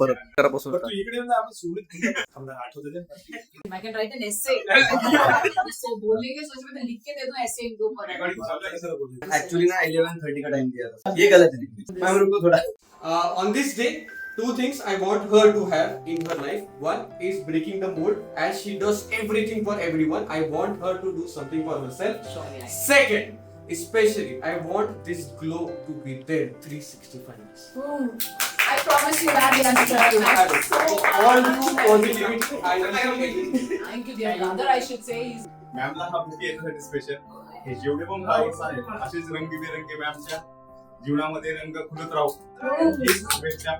परत करापासून तू इकडे येऊन आपण सोडून आठवते I can write an essay. So बोलेंगे सोच में लिख के दे दूं ऐसे एक दो पर एक्चुअली ना 11:30 का टाइम दिया था, ये गलत है। मैम रुको थोड़ा। On this day, two things I want her to have in her life. One is breaking the mold, as she does everything for everyone. I want her to do something for herself. Second, especially, I want this glow to be there 365 days. I promise you that the answer. All you positivity. Thank you dear brother. I should say is मॅमला हा book येण्यासाठी special हे जेवढे पण flowers आहेत असेच रंगीबेरंगी मॅमच्या जीवनामध्ये रंग खुलत राहू हीच शुभेच्छा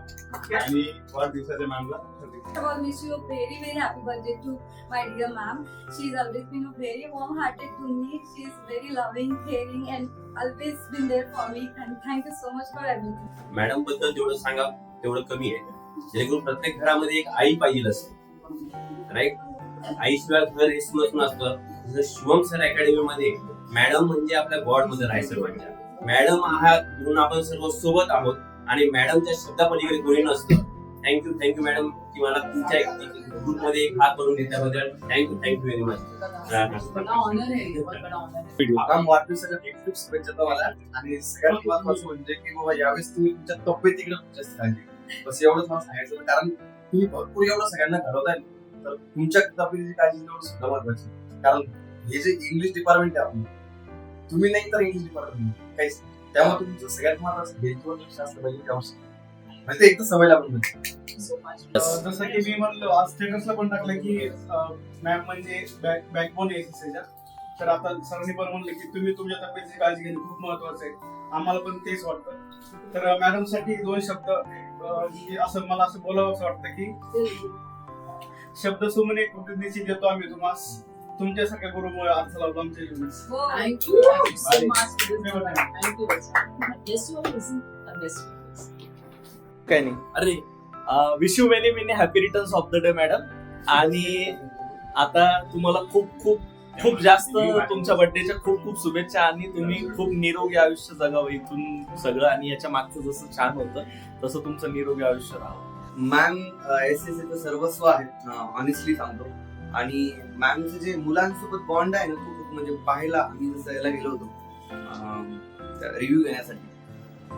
आणि वाढदिवसाच्या मॅमला First of all, wish you a very very happy birthday to my dear ma'am. She's always been a very warm-hearted to me. She's very loving, caring, and always been there for me. And thank you so much for everything. Madam बद्दल जेवढं सांगा तेवढं कमी आहे. जेणेकरून प्रत्येक घरामध्ये एक आई पाहिजे असते, राईट? आईशिवाय घर हे सुनच नसतं. जसं शिवम सर अकॅडमी मध्ये मॅडम म्हणजे आपल्या गॉड मध्ये राहायचं म्हणजे मॅडम आहात म्हणून आपण सर्व सोबत आहोत आणि मॅडमच्या शब्दापलीकडे कोणी नसतं. थँक्यू मॅडम की मला तुमच्या ग्रुप मध्ये एक हात भरून घेतल्याबद्दल थँक्यू व्हेरी मच. बड़ा ऑनर है ये, बहुत बड़ा ऑनर. आता वाढदिवसाच्या खूप खूप शुभेच्छा तुम्हाला आणि सगळ्यात महत्त्वाचं म्हणजे की बाबा यावेळेस तुम्ही तुमच्या तब्येतीकडे लक्ष द्या. बस एवढंच मला सांगायचं होतं, कारण तुम्ही भरपूर एवढं सगळ्यांना घडवताय तर तुमच्या तब्येतीची काळजी घेणं सुद्धा महत्त्वाची. कारण हे जे इंग्लिश डिपार्टमेंट आहे आपण, तुम्ही नाही तर इंग्लिश डिपार्टमेंट काहीच, त्यामुळे तुमचं सगळ्यात महत्त्वाचं हेल्थवर लक्ष असलं पाहिजे. त्यामुळे म्हणजे एकदा सवय लागून जसं की मी म्हणलो आज स्टेटसला पण टाकलं की मॅम म्हणजे बॅकबोन आहे एसएससीच्या. तर आता सरांनी पण म्हणलं की तुम्ही तुमच्या तब्येतीची काळजी घेणं खूप महत्वाचं आहे. आम्हाला पण तेच वाटतं. तर मॅडम साठी 2 शब्द असं मला असं बोलावं असं वाटतं की शब्द सुमने कृतज्ञतेची देतो आम्ही तुम्हाला. तुमच्यासारख्या गुरुमुळे अर्थ लावतो आमच्या जीवनात. Thank you so much. Thank you. Yes, you are listening. Yes. काय नाही. अरे wish you many many happy returns of the day madam. आणि आता तुम्हाला खूप खूप खूप जास्त तुमच्या बर्थडेच्या खूप खूप शुभेच्छा आणि तुम्ही खूप निरोगी आयुष्य जगावं इथून सगळं. आणि याच्या मागचं जसं छान होतं तसं तुमचं निरोगी आयुष्य राहावं. मॅम एसएससीचं सर्वस्व आहे, ऑनेस्टली सांगतो. आणि मॅमचं जे मुलांसोबत बॉन्ड आहे ना खूप म्हणजे पाहायला आम्ही जसं यायला गेलो होतो रिव्ह्यू घेण्यासाठी,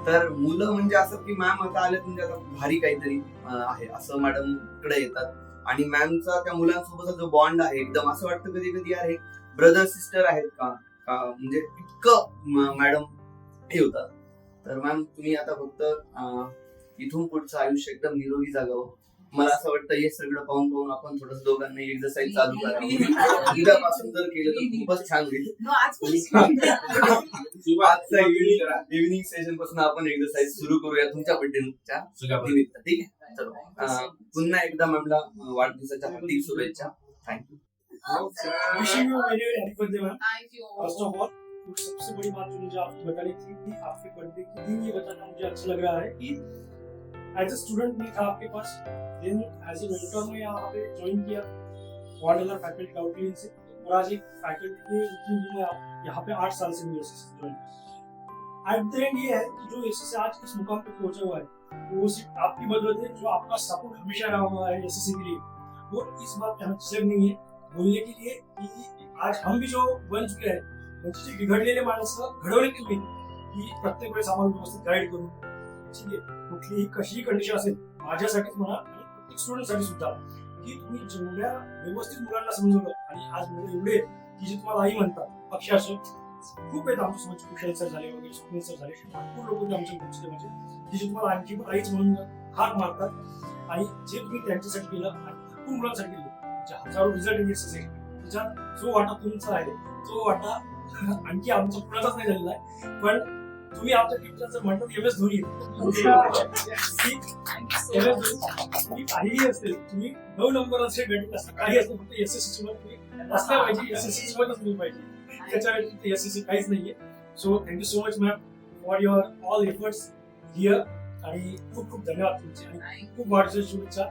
तर मुलं म्हणजे असं की मॅम आता आले म्हणजे आता भारी काहीतरी आहे असं मॅडम कडे येतात. आणि मॅमचा त्या मुलांसोबतचा जो बॉन्ड आहे एकदम असं वाटतं कधी कधी यार हे ब्रदर सिस्टर आहेत का म्हणजे इतकं मॅडम हे होतात. तर मॅम तुम्ही आता फक्त इथून पुढचं आयुष्य एकदम निरोगी जगावं. मला असं वाटतं हे सगळं पाहून आपण थोडं दोघांना एक्सरसाइज चालू करा. उद्यापासून जर केलं तर खूपच छान होईल. आजचा इव्हिनिंग सेशन पासून आपण एक्सरसाइज सुरू करूया तुमच्या बर्थडेच्या निमित्त. ठीक आहे, चलो पुन्हा एकदा मॅमला वाढदिवसाच्या हार्दिक शुभेच्छा. Thank you. Wishing you very very happy birthday ma'am. Thank you. First of all सबसे बड़ी बात जो मुझे आपको बतानी थी कि आपके बर्थडे के दिन ये बताना मुझे अच्छा लग रहा है कि एज अ स्टूडेंट नहीं था आपके पास, देन एज ए मेंटर में यहाँ पे ज्वाइन किया वार्डनर फैकल्टी काउंसिलिंग से, और आज एक फैकल्टी में आप यहाँ पे 8 साल से भी एसएससी ज्वाइन किया. एट द एंड ये है कि जो एसएससी आज इस मुकाम पे पहुंचा हुआ है वो सिर्फ आपकी बदौलत है. जो आपका सपोर्ट हमेशा रहा हुआ है एसएससी के लिए, वो इस बात पे हमें झिझक नहीं है बोलने के लिए कि आज हम भी जो बन चुके हैं म्हणजे जे बिघडलेले माणसं घडवले तुम्ही की प्रत्येक वेळेस आम्हाला व्यवस्थित गाईड करून, ठीक आहे, कुठलीही कशीही कंडिशन असेल माझ्यासाठीच म्हणा आणि प्रत्येक स्टुडंटसाठी सुद्धा, की तुम्ही जेवढ्या व्यवस्थित मुलांना समजवलं. आणि आज मुलं एवढे की जे तुम्हाला आई म्हणतात अक्षरशः खूप आहेत आमच्यासोबत. कुशल सर झाले वगैरे, स्वप्नील सर झाले, भरपूर लोक होते आमच्या ग्रुपचे म्हणजे की जे तुम्हाला आणखी पण आईच म्हणून हाक मारतात. आणि जे तुम्ही त्यांच्यासाठी केलं आणि भरपूर मुलांसाठी केलं, जे हजारो रिझल्ट आहे त्याच्यात जो वाटा तुमचा आहे तो वाटा आणखी आमचा कुणाचाच नाही झालेला आहे. पण तुम्ही आमच्या टीमचा जर म्हणतात एम एस धोनी तुम्ही काहीही असेल, तुम्ही 9 नंबर असेल भेटत असं काही असेल, फक्त एसएससी मध्ये तुम्ही असल्या पाहिजे, एसएससी मध्येच तुम्ही पाहिजे. त्याच्या व्यतिरिक्त एसएससी काहीच नाहीये. So thank you so much ma'am for your all efforts here. आणि खूप खूप धन्यवाद तुमचे आणि खूप वाढदिवसाच्या शुभेच्छा.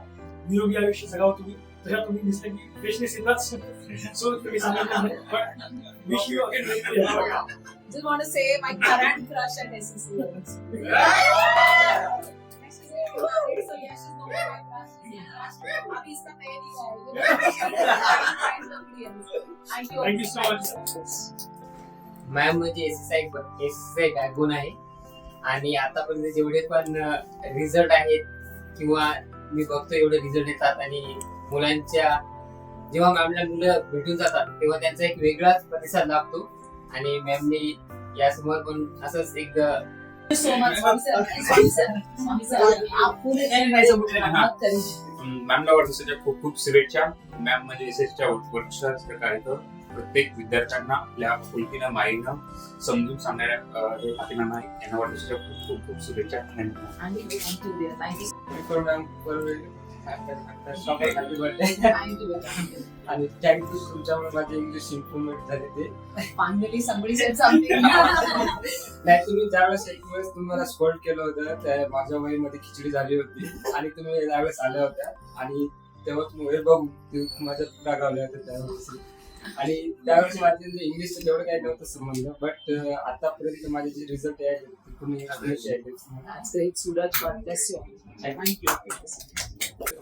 निरोगी आयुष्य जगावं तुम्ही. त्याच्यात तुम्ही दिसलं की फ्रेशनेस येताच सो तुम्ही सांगितलं नाही, पण wish you again. Just want to say my current crush at SSC. अभी इसका तैयारी Thank you so much. Ma'am म्हणजे एसएसआय बॅकबोन आहे आणि आतापर्यंत जेवढे पण रिझल्ट आहेत किंवा मी बघतो एवढे रिझल्ट येतात आणि मुलांच्या जेव्हा मॅमला मुलं भेटून जातात तेव्हा त्यांचा एक वेगळाच प्रतिसाद लाभतो आणि मॅमने यासमोर पण असंच एक सो मच स्वामी सर आप पूरे मत करिए मॅमला वाढदिवसाच्या खूप खूप शुभेच्छा. मॅम म्हणजे एसएसच्या वर्कशॉपच्या काळात प्रत्येक विद्यार्थ्यांना आपल्या ओळखीनं माईनं समजून सांगणाऱ्या मॅम यांना वाढदिवसाच्या खूप खूप खूप शुभेच्छा. हॅपी बर्थडे आणि थँक्यू तुमच्यामुळे माझे इंग्लिश इम्प्रूव्हमेंट झाले ते. Finally somebody said something. नाही तुम्ही ज्यावेळेस एक वेळेस तुम्हाला स्कोल्ड केलं होतं त्या माझ्या वहीमध्ये खिचडी झाली होती आणि तुम्ही त्यावेळेस आल्या होत्या आणि तेव्हा तुम्ही बघून माझ्या रागावल्या होत्या त्यावेळेस आणि त्यावेळेस माझे इंग्लिशचं तेवढं काही नव्हतं संबंध बट आतापर्यंत माझे जे रिझल्ट आहे ते तुम्ही That's great, Suraj. God bless you. Thank you.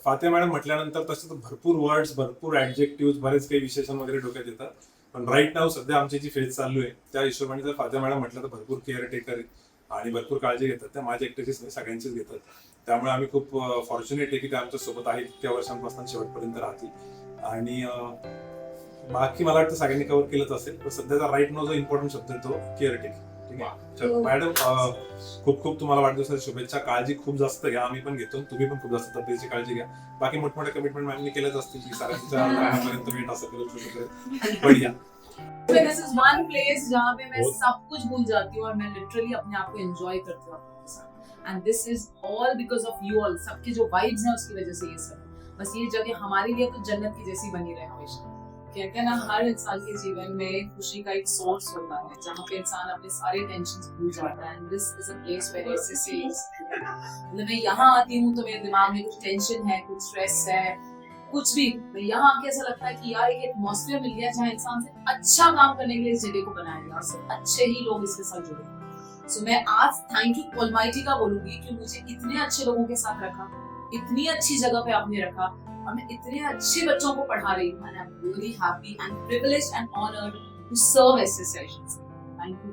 Phate madam म्हटल्यानंतर तसं तर भरपूर वर्ड्स भरपूर ऍडजेक्टिव्ह बरेच काही विशेषण वगैरे डोक्यात येतात पण राईट नाव सध्या आमची जी फेज चालू आहे त्या हिशोबाने जर फाते मॅडम म्हटलं तर भरपूर केअर टेकर आहे आणि भरपूर काळजी घेतात त्या माझ्या एकट्याचीच नाही सगळ्यांचीच घेतात त्यामुळे आम्ही खूप फॉर्च्युनेट आहे की त्या आमच्या सोबत आहेत इतक्या वर्षांपासून शेवटपर्यंत राहतील आणि बाकी मला वाटतं सगळ्यांनी कव्हर केलंच असेल पण सध्याचा राईट नाव जो इम्पॉर्टंट शब्द आहे तो केअर टेक. ठीक आहे चल मॅडम खूप खूप तुम्हाला वाढदिवसाच्या शुभेच्छा. काळजी खूप जास्त घ्या आम्ही पण घेतो तुम्ही पण खूप जास्त तब्येतीची काळजी घ्या. बाकी मोठमोठे कमिटमेंट मॅमनी केलेच असतील की सरांच्या लग्नापर्यंत वेट असं करून बढिया. This is one place जहाँ पे मैं सब कुछ भूल जाती हूँ और मैं लिटरली अपने आप को एंजॉय करती हूँ आपके साथ end this is all because of you all. सबके जो वाइब्स हैं उसकी वजह से ये सब बस ये जगह हमारे लिए तो जन्नत की जैसी बनी रहे हमेशा. कहते हैं ना हर इंसान के जीवन में खुशी का एक सोर्स होता है जहाँ पे इंसान अपने सारे टेंशन भूल जाता है and this is a place where SSC is. मतलब मैं यहाँ आती हूँ तो मेरे दिमाग में कुछ टेंशन है कुछ स्ट्रेस है कुछ भी मैं यहाँ आके ऐसा लगता है कि यार एक एटमॉस्फेयर मिल गया जहाँ इंसान से अच्छा काम करने के लिए इस जगह को बनाया गया और सिर्फ अच्छे ही लोग इसके साथ जुड़े. सो मैं आज थैंक यू ऑलमाइटी का बोलूंगी कि मुझे इतने अच्छे लोगों के साथ रखा इतनी अच्छी जगह पे आपने रखा और मैं इतने अच्छे बच्चों को पढ़ा रही हूँ and I am very happy and privileged and honoured to serve SSC. Thank you.